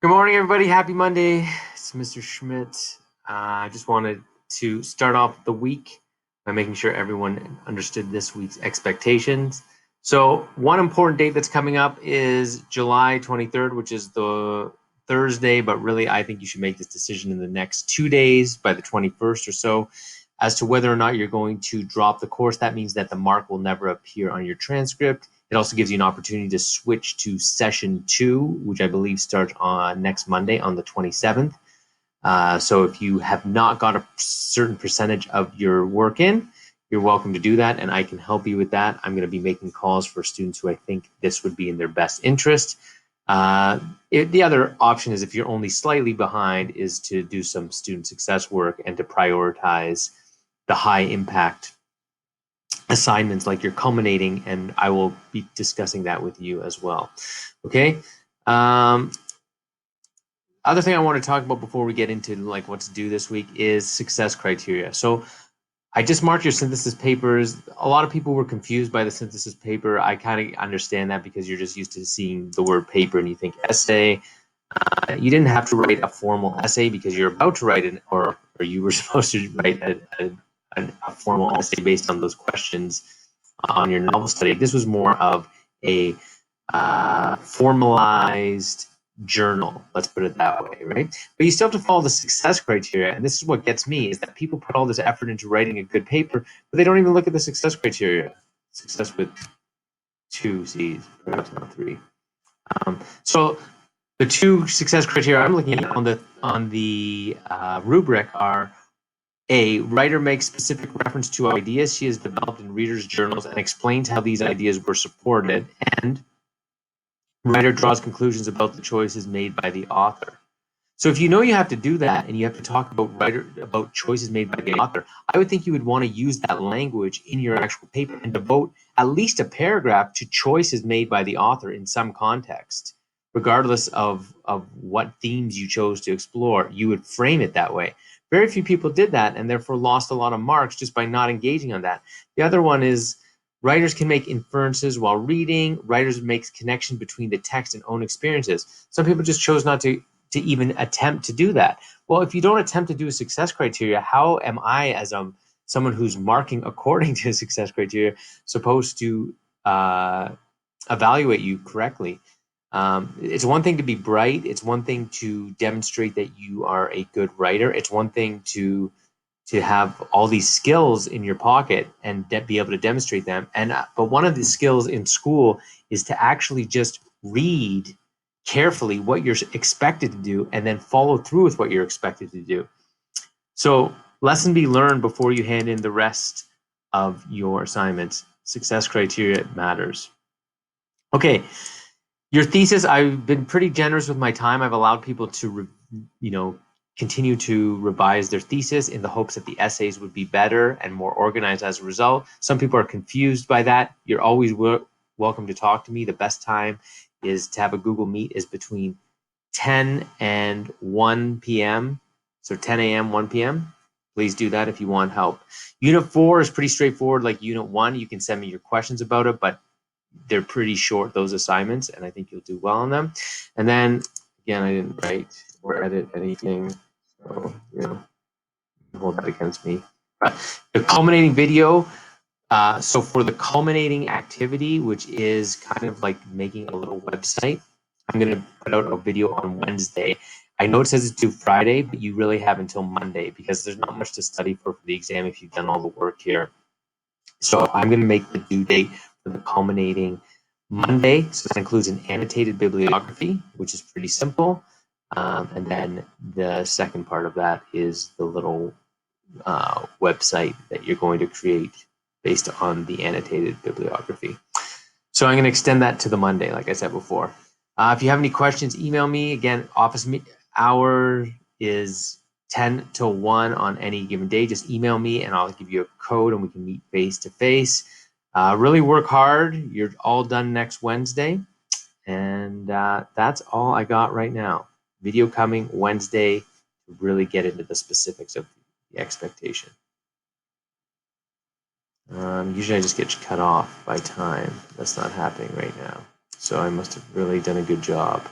Good morning, everybody. Happy Monday. It's Mr. Schmidt. I just wanted to start off the week by making sure everyone understood this week's expectations. So one important date that's coming up is July 23rd, which is the Thursday, but really I think you should make this decision in the next 2 days by the 21st or so as to whether or not you're going to drop the course. That means that the mark will never appear on your transcript. It also gives you an opportunity to switch to session 2, which I believe starts on next Monday on the 27th. So if you have not got a certain percentage of your work in, you're welcome to do that, and I can help you with that. I'm going to be making calls for students who I think this would be in their best interest. The other option is, if you're only slightly behind, is to do some student success work and to prioritize the high impact assignments like your culminating, and I will be discussing that with you as well. Okay. Other thing I want to talk about before we get into like what to do this week is success criteria. So I just marked your synthesis papers. A lot of people were confused by the synthesis paper. I kind of understand that because you're just used to seeing the word paper and you think essay. You didn't have to write a formal essay because you're about to write an, or you were supposed to write a formal essay based on those questions on your novel study. This was more of a formalized journal, let's put it that way, right? But you still have to follow the success criteria, and this is what gets me, is that people put all this effort into writing a good paper, but they don't even look at the success criteria. Success with 2 C's, perhaps not 3. So the 2 success criteria I'm looking at on the rubric are: A, writer makes specific reference to ideas she has developed in readers' journals and explains how these ideas were supported, and writer draws conclusions about the choices made by the author. So if you know you have to do that and you have to talk about choices made by the author, I would think you would want to use that language in your actual paper and devote at least a paragraph to choices made by the author in some context. Regardless of what themes you chose to explore, you would frame it that way. Very few people did that and therefore lost a lot of marks just by not engaging on that. The other one is writers can make inferences while reading. Writers make connection between the text and own experiences. Some people just chose not to even attempt to do that. Well, if you don't attempt to do a success criteria, how am I, as someone who's marking according to success criteria, supposed to evaluate you correctly? It's one thing to be bright. It's one thing to demonstrate that you are a good writer. It's one thing to have all these skills in your pocket and be able to demonstrate them. But one of the skills in school is to actually just read carefully what you're expected to do and then follow through with what you're expected to do. So lesson be learned before you hand in the rest of your assignments. Success criteria matters. Okay. Your thesis, I've been pretty generous with my time. I've allowed people to, continue to revise their thesis in the hopes that the essays would be better and more organized as a result. Some people are confused by that. You're always welcome to talk to me. The best time is to have a Google Meet is between 10 and 1 p.m. So 10 a.m., 1 p.m. Please do that if you want help. Unit 4 is pretty straightforward like Unit 1. You can send me your questions about it, but they're pretty short, those assignments, and I think you'll do well on them. And then, again, I didn't write or edit anything, so, hold that against me. But the culminating video, so for the culminating activity, which is kind of like making a little website, I'm going to put out a video on Wednesday. I know it says it's due Friday, but you really have until Monday because there's not much to study for the exam if you've done all the work here. So I'm going to make the due date for the culminating Monday. So that includes an annotated bibliography, which is pretty simple. And then the second part of that is the little website that you're going to create based on the annotated bibliography. So I'm going to extend that to the Monday, like I said before. If you have any questions, email me. Again, office hour is 10 till 1 on any given day. Just email me and I'll give you a code and we can meet face to face. Really work hard. You're all done next Wednesday. And that's all I got right now. Video coming Wednesday to really get into the specifics of the expectation. Usually I just get cut off by time. That's not happening right now. So I must have really done a good job.